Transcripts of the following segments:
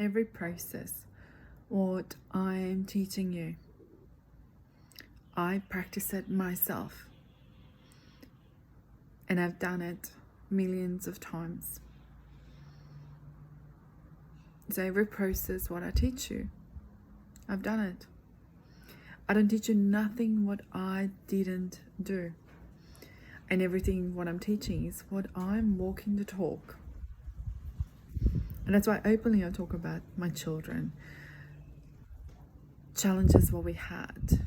Every process, what I am teaching you, I practice it myself, and I've done it millions of times. So every process, what I teach you, I've done it. I don't teach you nothing what I didn't do. And everything what I'm teaching is what I'm walking the talk. And that's why openly I talk about my children, challenges what we had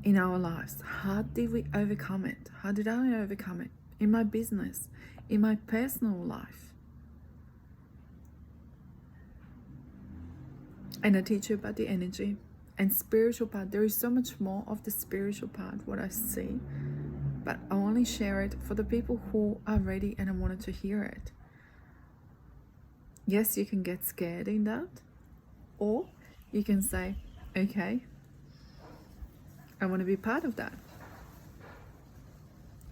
in our lives. How did we overcome it? How did I overcome it? In my business, in my personal life. And I teach you about the energy and spiritual part. There is so much more of the spiritual part, what I see. But I only share it for the people who are ready and I wanted to hear it. Yes, you can get scared in that. Or you can say, okay, I want to be part of that.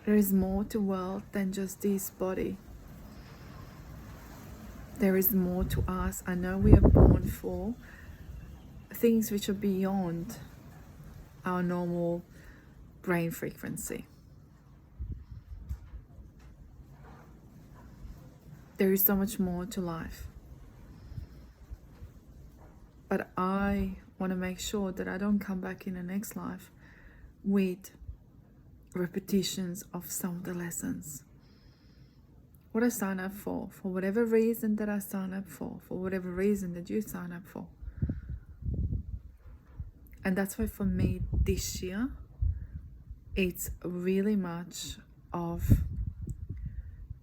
There is more to world than just this body. There is more to us. I know we are born for things which are beyond our normal brain frequency. There is so much more to life. But I want to make sure that I don't come back in the next life with repetitions of some of the lessons. What I sign up for whatever reason that I sign up for whatever reason that you sign up for. And that's why for me this year, it's really much of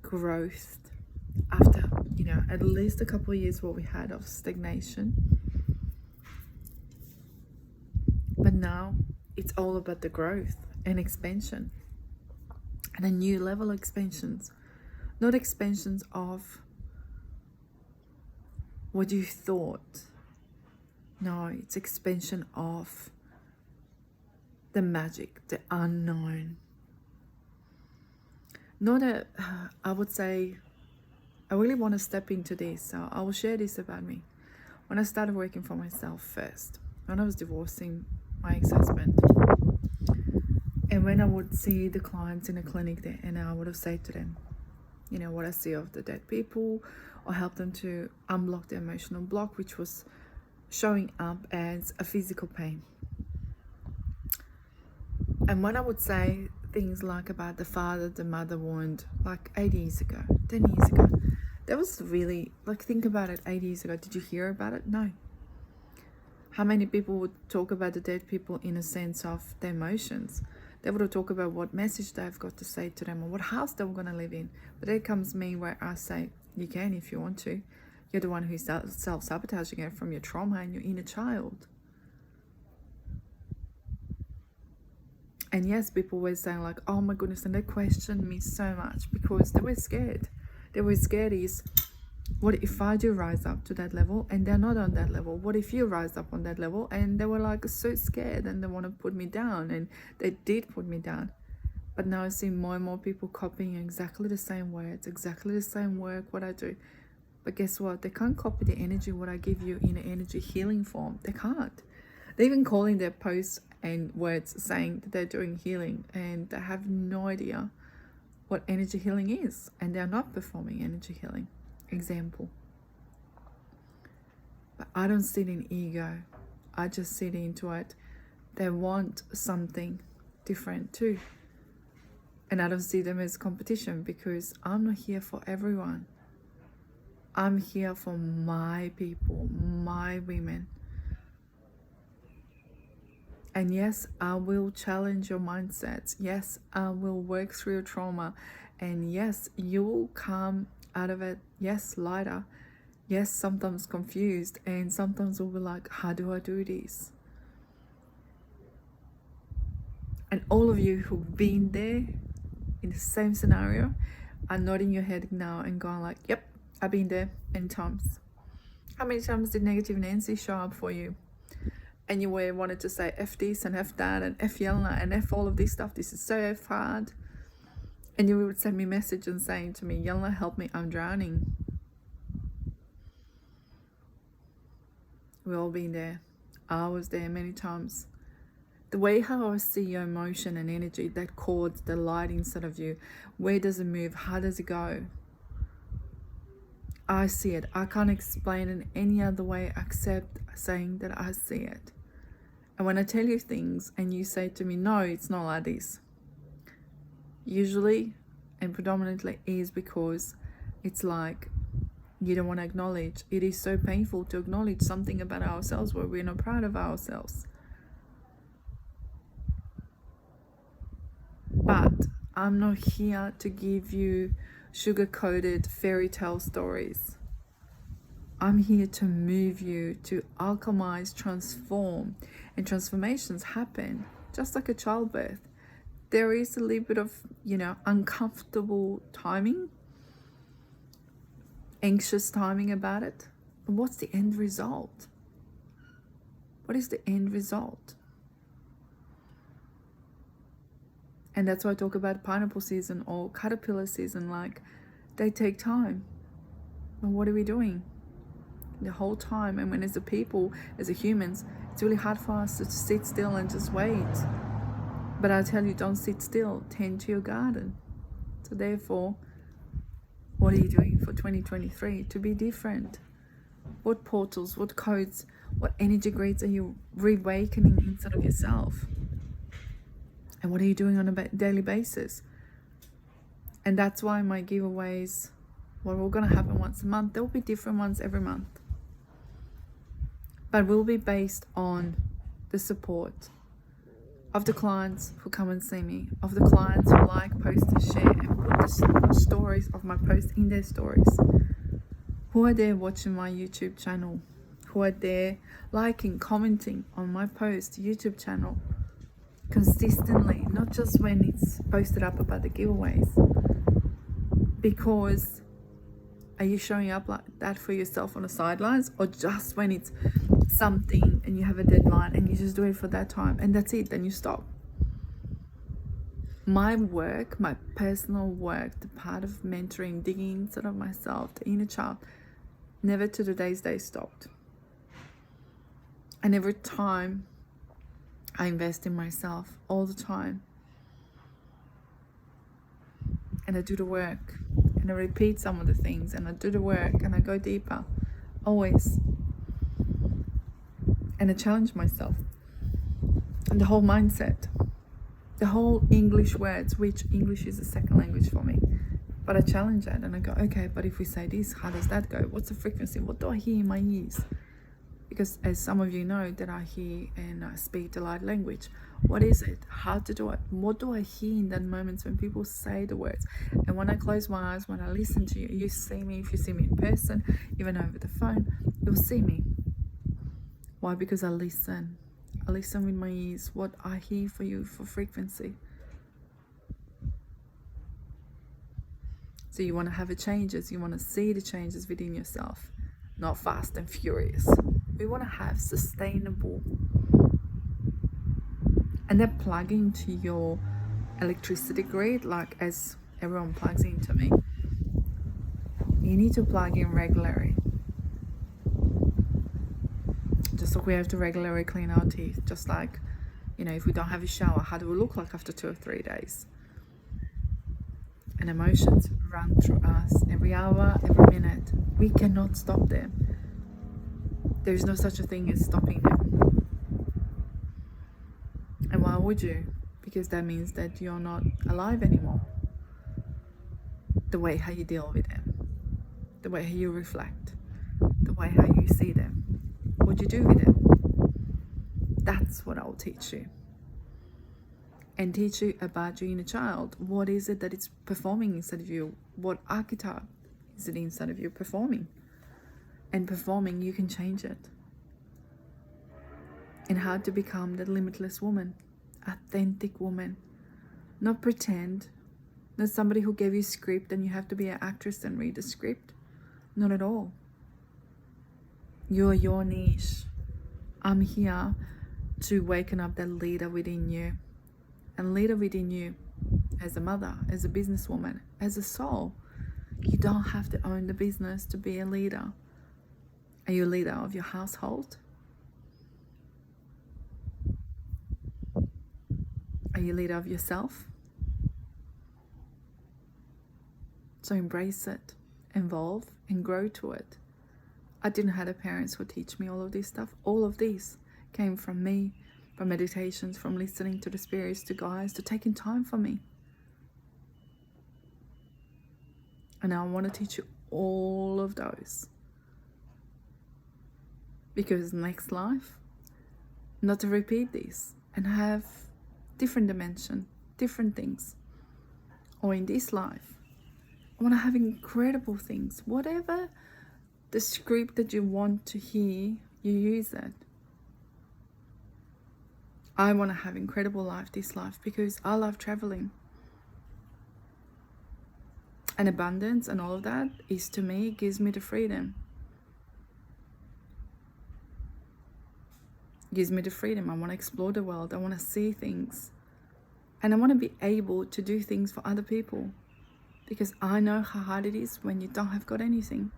growth after, at least a couple of years what we had of stagnation. But now it's all about the growth and expansion and a new level expansions. Not expansions of what you thought. No, it's expansion of the magic, the unknown. I would say, I really want to step into this. So I will share this about me. When I started working for myself first, when I was divorcing my ex-husband, and when I would see the clients in a clinic there, and I would have said to them, what I see of the dead people, or help them to unblock the emotional block, which was showing up as a physical pain. And when I would say things like about the father, the mother wound, like 8 years ago, 10 years ago, that was really, think about it, 8 years ago. Did you hear about it? No. How many people would talk about the dead people in a sense of their emotions? They would talk about what message they've got to say to them or what house they were going to live in. But there comes me where I say, you can if you want to. You're the one who's self-sabotaging it from your trauma and your inner child. And yes, people were saying like, oh my goodness, and they questioned me so much because they were scared. They were scared is, what if I do rise up to that level and they're not on that level? What if you rise up on that level? And they were like so scared and they want to put me down, and they did put me down. But now I see more and more people copying exactly the same words, exactly the same work, what I do. But guess what? They can't copy the energy, what I give you in an energy healing form. They can't. They're even calling their posts and words saying that they're doing healing, and they have no idea what energy healing is, and they're not performing energy healing. Example. But I don't sit in ego. I just sit into it. They want something different too. And I don't see them as competition because I'm not here for everyone. I'm here for my people, my women. And yes, I will challenge your mindsets. Yes, I will work through your trauma. And yes, you will come out of it, yes, lighter. Yes, sometimes confused. And sometimes we'll be like, how do I do this? And all of you who've been there in the same scenario are nodding your head now and going like, yep, I've been there many times. How many times did negative Nancy show up for you? And you wanted to say F this and F that and F Yelena and F all of this stuff. This is so F hard. And you would send me a message and saying to me, Yelena, help me, I'm drowning. We've all been there. I was there many times. The way how I see your emotion and energy, that cord, the light inside of you, where does it move? How does it go? I see it. I can't explain it any other way except saying that I see it. And when I tell you things and you say to me, no, it's not like this, usually and predominantly is because it's like you don't want to acknowledge. It is so painful to acknowledge something about ourselves where we're not proud of ourselves. But I'm not here to give you sugar-coated fairy tale stories. I'm here to move you to alchemize, transform, and transformations happen just like a childbirth. There is a little bit of, uncomfortable timing, anxious timing about it. But what's the end result? What is the end result? And that's why I talk about pineapple season or caterpillar season, like they take time. But what are we doing the whole time? And when as a people, as a humans, it's really hard for us to sit still and just wait. But I tell you, don't sit still, tend to your garden. So therefore, what are you doing for 2023 to be different? What portals, what codes, what energy grids are you reawakening inside of yourself? And what are you doing on a daily basis? And that's why my giveaways, well, we're going to happen once a month. There will be different ones every month. But will be based on the support of the clients who come and see me, of the clients who like, post, and share, and put the stories of my post in their stories, who are there watching my YouTube channel, who are there liking, commenting on my post YouTube channel consistently, not just when it's posted up about the giveaways. Because are you showing up like that for yourself on the sidelines, or just when it's something and you have a deadline and you just do it for that time and that's it, then you stop? My work, my personal work, the part of mentoring, digging inside of myself, the inner child, never to today's day stopped. And every time I invest in myself, all the time, and I do the work, and I repeat some of the things, and I do the work, and I go deeper, always. And I challenge myself. And the whole mindset, the whole English words, which English is a second language for me. But I challenge that and I go, okay, but if we say this, how does that go? What's the frequency? What do I hear in my ears? Because as some of you know that I hear and I speak the light language. What is it? How to do it? What do I hear in that moment when people say the words? And when I close my eyes, when I listen to you, you see me. If you see me in person, even over the phone, you'll see me. Why? Because I listen. I listen with my ears. What I hear for you for frequency. So you want to have the changes. You want to see the changes within yourself. Not fast and furious. We want to have sustainable. And then plug into your electricity grid, like as everyone plugs into me. You need to plug in regularly. Just like we have to regularly clean our teeth. Just like, if we don't have a shower, how do we look like after 2 or 3 days? And emotions run through us every hour, every minute. We cannot stop them. There is no such a thing as stopping them. And why would you? Because that means that you're not alive anymore. The way how you deal with them, the way how you reflect, the way how you see them, what you do with them. That's what I'll teach you. And teach you about your inner child. What is it that it's performing inside of you? What archetype is it inside of you performing? And performing, you can change it. And how to become that limitless woman, authentic woman. Not pretend. Not somebody who gave you a script and you have to be an actress and read the script. Not at all. You're your niche. I'm here to waken up that leader within you. And leader within you as a mother, as a businesswoman, as a soul. You don't have to own the business to be a leader. Are you a leader of your household? you a leader of yourself? So embrace it, evolve, and grow to it. I didn't have the parents who teach me all of this stuff. All of these came from me, from meditations, from listening to the spirits, to guides, to taking time for me. And I want to teach you all of those. Because next life, not to repeat this and have different dimension, different things. Or in this life, I want to have incredible things. Whatever the script that you want to hear, you use it. I want to have incredible life this life because I love traveling. And abundance and all of that is, to me, gives me the freedom. Gives me the freedom. I want to explore the world. I want to see things. And I want to be able to do things for other people. Because I know how hard it is when you don't have got anything.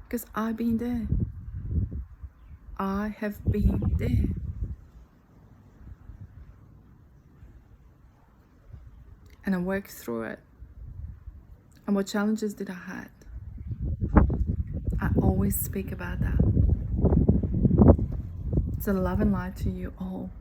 Because I've been there. I have been there. And I worked through it. And what challenges did I had? I always speak about that. So love and light to you all.